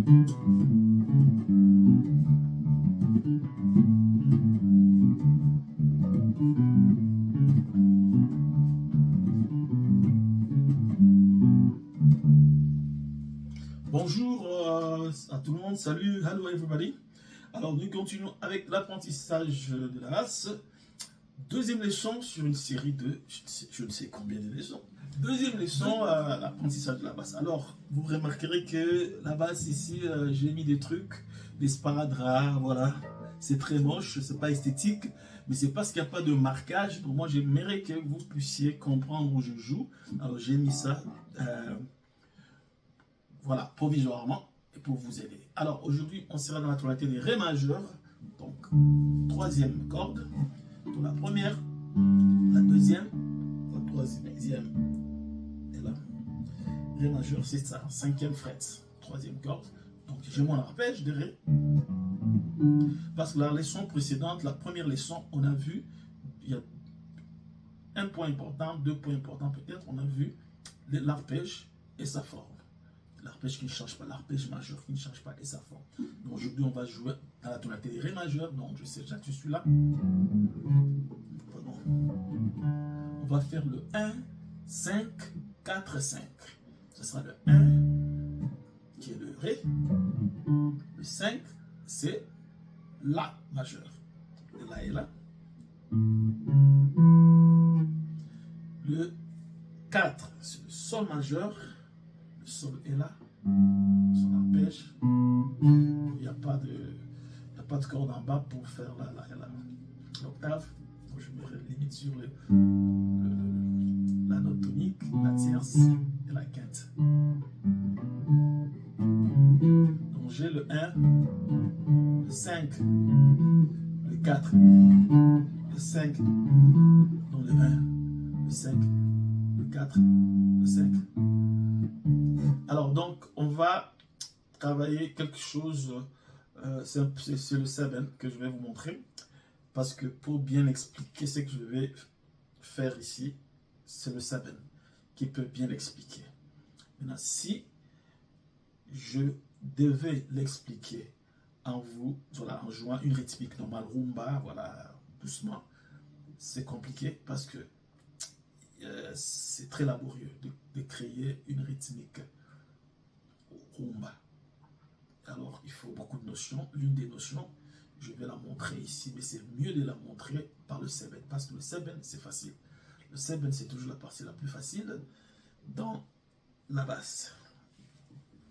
Bonjour à tout le monde, salut, hello everybody. Alors nous continuons avec l'apprentissage de la basse. Deuxième leçon sur une série de, je ne sais combien de leçons. Deuxième leçon, l'apprentissage de la basse. Alors vous remarquerez que la basse ici, j'ai mis des trucs, des sparadraps, voilà. C'est très moche, c'est pas esthétique, mais c'est parce qu'il n'y a pas de marquage. Donc moi j'aimerais que vous puissiez comprendre où je joue. Alors j'ai mis ça. Voilà, provisoirement, et pour vous aider. Alors, aujourd'hui, on sera dans la tonalité des Ré majeur. Donc, troisième corde. Pour la première, la deuxième, la troisième, et là. Ré majeur, c'est ça, cinquième fret, troisième corde. Donc, j'ai mon arpège de Ré. Parce que la leçon précédente, la première leçon, on a vu, il y a un point important, deux points importants peut-être, on a vu l'arpège et sa forme. L'arpège qui ne change pas, l'arpège majeur qui ne change pas et sa forme. Donc aujourd'hui, on va jouer à la tonalité des Ré majeur. Donc je sais déjà que je suis là. Pardon. On va faire le 1, 5, 4, 5. Ce sera le 1 qui est le Ré. Le 5, c'est La majeur. Le La est là. Le 4, c'est le Sol majeur. Le Sol est là, son arpège. Il n'y a pas de corde en bas pour faire l'octave. Donc je me limite sur la note tonique, la tierce et la quinte. Donc j'ai le 1, le 5, le 4, le 5, donc le 1, le 5, le 4, le 5. Alors donc on va travailler quelque chose, c'est le 7 que je vais vous montrer, parce que pour bien expliquer ce que je vais faire ici, c'est le 7 qui peut bien l'expliquer. Maintenant, si je devais l'expliquer en jouant une rythmique normale, rumba, voilà, doucement, c'est compliqué parce que c'est très laborieux de créer une rythmique rumba. Alors, il faut beaucoup de notions. L'une des notions, je vais la montrer ici, mais c'est mieux de la montrer par le 7, parce que le 7, c'est facile. Le 7, c'est toujours la partie la plus facile dans la basse.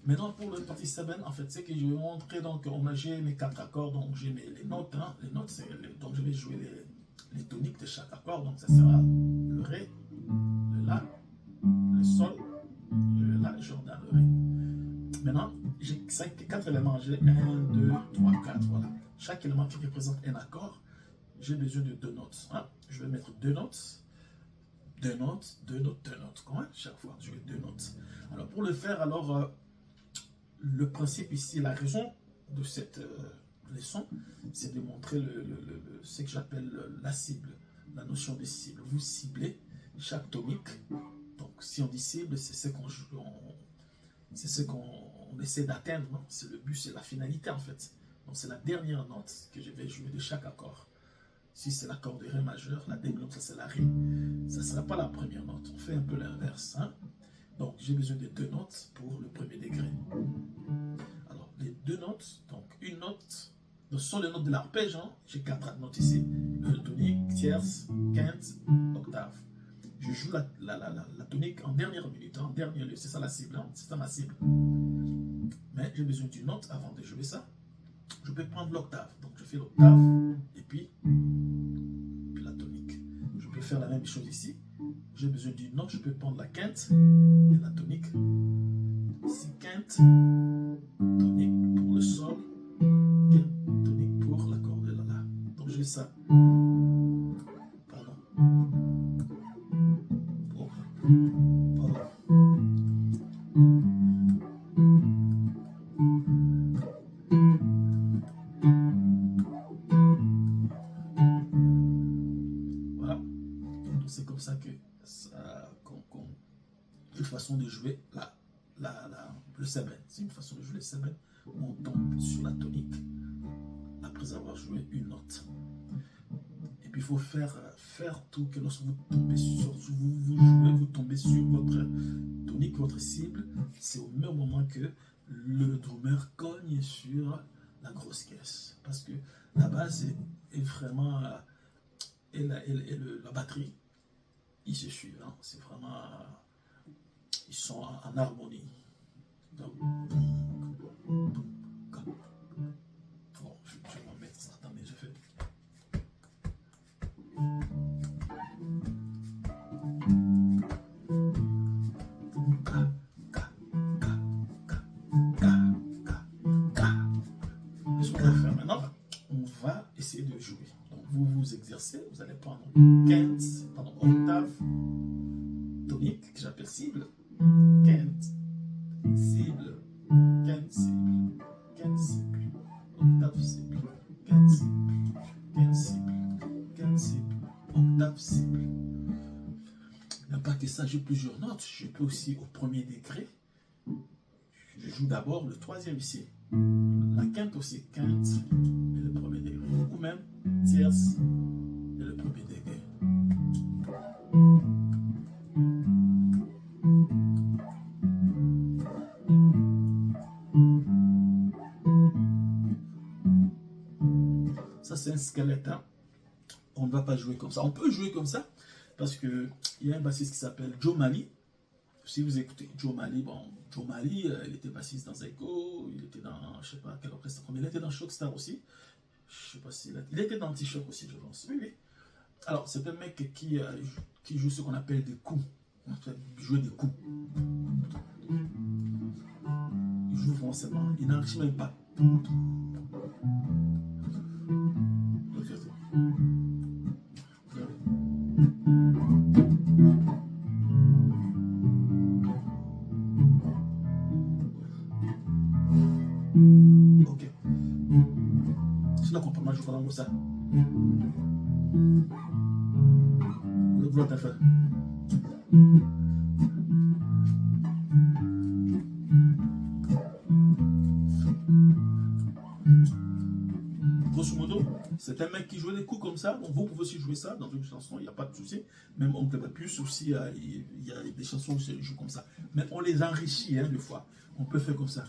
Maintenant, pour le partie 7, en fait, c'est que je vais montrer, donc, j'ai mes 4 accords, donc j'ai les notes, hein, les notes, donc je vais jouer les toniques de chaque accord, donc ça sera le Ré, le La, le Sol, le La, Jordan, le Ré. Maintenant, j'ai 4 éléments. J'ai 1, 2, 3, 4. Voilà. Chaque élément qui représente un accord, j'ai besoin de 2 notes. Hein? Je vais mettre 2 notes. 2 notes, 2 notes, 2 notes. Comment? Chaque fois, je vais 2 notes. Alors, pour le faire, alors, le principe ici, la raison de cette leçon, c'est de montrer ce que j'appelle la cible, la notion de cible. Vous ciblez chaque tonique. Donc, si on dit cible, c'est ce qu'on joue. C'est ce qu'on essaie d'atteindre, c'est le but, c'est la finalité en fait. Donc c'est la dernière note que je vais jouer de chaque accord. Si c'est l'accord de Ré majeur, la deuxième note, ça c'est la Ré. Ça ne sera pas la première note, on fait un peu l'inverse. Hein? Donc j'ai besoin de 2 notes pour le premier degré. Alors les 2 notes, donc une note, ce sont les notes de l'arpège, hein? J'ai 4 notes ici, le tonique, tierce, quinte, octave. Je joue la tonique en dernière minute, en dernier lieu. C'est ça la cible, hein? C'est ça ma cible. Mais j'ai besoin d'une note avant de jouer ça. Je peux prendre l'octave. Donc je fais l'octave et puis la tonique. Je peux faire la même chose ici. J'ai besoin d'une note. Je peux prendre la quinte et la tonique. Ici, quinte, tonique pour le sol, quinte, tonique pour l'accord de la. Donc je fais ça. Voilà. Donc c'est comme ça que une façon de jouer le seben. C'est une façon de jouer le seben où on tombe sur la tonique après avoir joué une note. Et puis il faut faire tout que lorsque vous tombez sur, vous jouez, vous tombez sur votre tonique, votre cible, c'est au même moment que le drummer cogne sur la grosse caisse. Parce que la base est vraiment, et la batterie, ils se suivent. Hein. C'est vraiment, ils sont en harmonie. Donc, bon, je vais remettre ça. Attendez, je fais. Ce qu'on va faire maintenant, on va essayer de jouer. Donc, vous vous exercez, vous allez prendre quinte, pardon, octave, tonique, que j'appelle cible, quinte, cible, quinte, cible, quinte, cible, octave, cible, quinte, cible, quinte, cible, quinte, cible, octave, cible. Il n'y a pas que ça, j'ai plusieurs notes. Je peux aussi, au premier degré, je joue d'abord le troisième ici. La quinte aussi, quinte et le premier degré. Ou même tierce et le premier degré. Ça, c'est un squelette. Hein. On ne va pas jouer comme ça. On peut jouer comme ça parce qu'il y a un bassiste qui s'appelle Joe Mali. Si vous écoutez Joe Mali, bon, Joe Mali, il était bassiste dans Zyko, il était dans, je sais pas quel orchestre, mais il était dans Shockstar aussi. Je sais pas s'il il était dans T-Shock aussi, je pense. Oui, oui. Alors, c'est un mec qui joue ce qu'on appelle des coups. En fait, jouer des coups. Il joue forcément, il n'enrichit même pas. Ok. Sinon, comprends, je parle comme ça. Le bloc à faire. Grosso modo, c'est un mec qui jouait des coups comme ça. Donc vous pouvez aussi jouer ça dans une chanson, il n'y a pas de souci. Même Oncle Papus aussi, il y a des chansons où je joue comme ça. Mais on les enrichit, hein, des fois. On peut faire comme ça.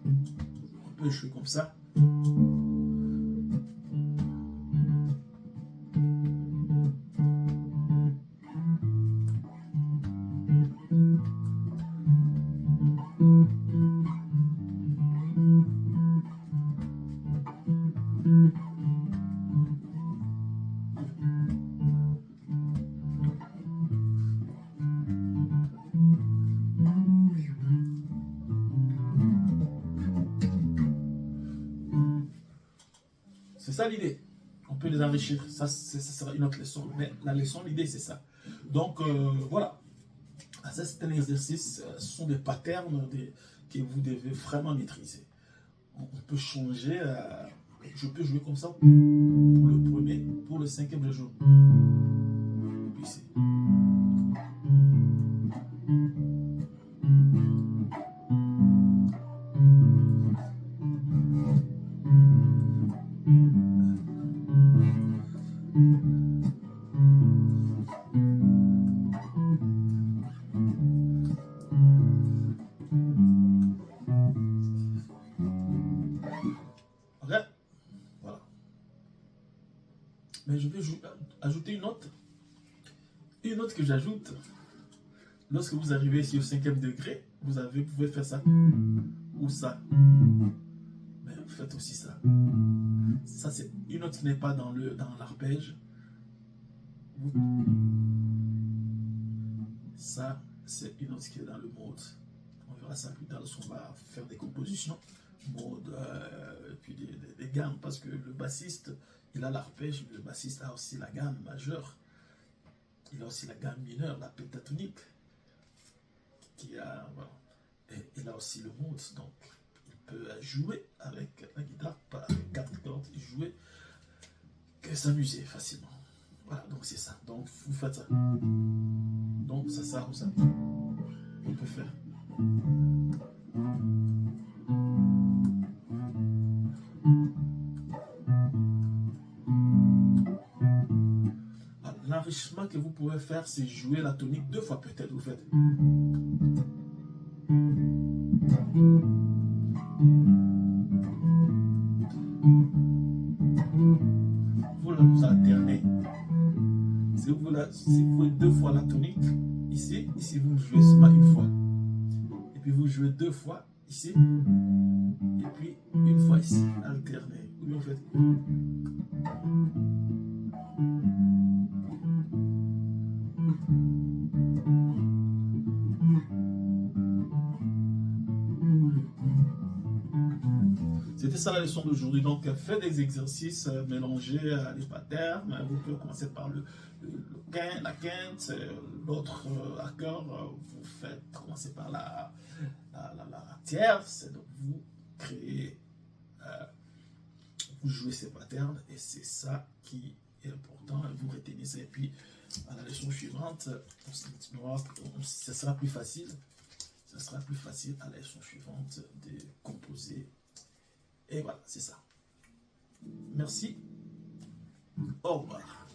On peut jouer comme ça. C'est ça l'idée. On peut les enrichir. Ça sera une autre leçon. Mais la leçon, l'idée, c'est ça. Donc, voilà. Ça, c'est un exercice. Ce sont des patterns que vous devez vraiment maîtriser. On peut changer. Je peux jouer comme ça pour le premier. Pour le cinquième, je joue. Ici. Voilà. Mais je vais ajouter une note. Une note que j'ajoute. Lorsque vous arrivez ici au cinquième degré, vous pouvez faire ça. Ou ça. Mais vous faites aussi ça. Ça, c'est une note qui n'est pas dans l'arpège. Ça, c'est une note qui est dans le mode. On verra ça plus tard lorsqu'on va faire des compositions. Mode, puis des gammes. Parce que le bassiste, il a l'arpège, mais le bassiste a aussi la gamme majeure. Il a aussi la gamme mineure, la pentatonique. Voilà. Et il a aussi le mode. Donc, il peut jouer avec la guitare, pas avec 4 cordes, et jouer que s'amuser facilement. Voilà, donc c'est ça. Donc, vous faites ça. Donc, ça sert comme ça. On peut faire. L'enrichissement que vous pouvez faire, c'est jouer la tonique 2 fois peut-être, vous faites. Vous alternez. Si vous jouez 2 fois la tonique, ici vous jouez seulement une fois. Et puis vous jouez 2 fois ici, et puis une fois ici, alternez. Ou bien vous faites. C'était ça la leçon d'aujourd'hui. Donc, faites des exercices, mélangez les patterns. Vous pouvez commencer par la quinte, l'autre accord. Vous faites commencer par la tierce. Donc, vous créez, vous jouez ces patterns et c'est ça qui est important. Vous retenez ça. Et puis, à la leçon suivante, ça sera plus facile. Ça sera plus facile à la leçon suivante de composer. Et voilà, c'est ça. Merci. Au revoir.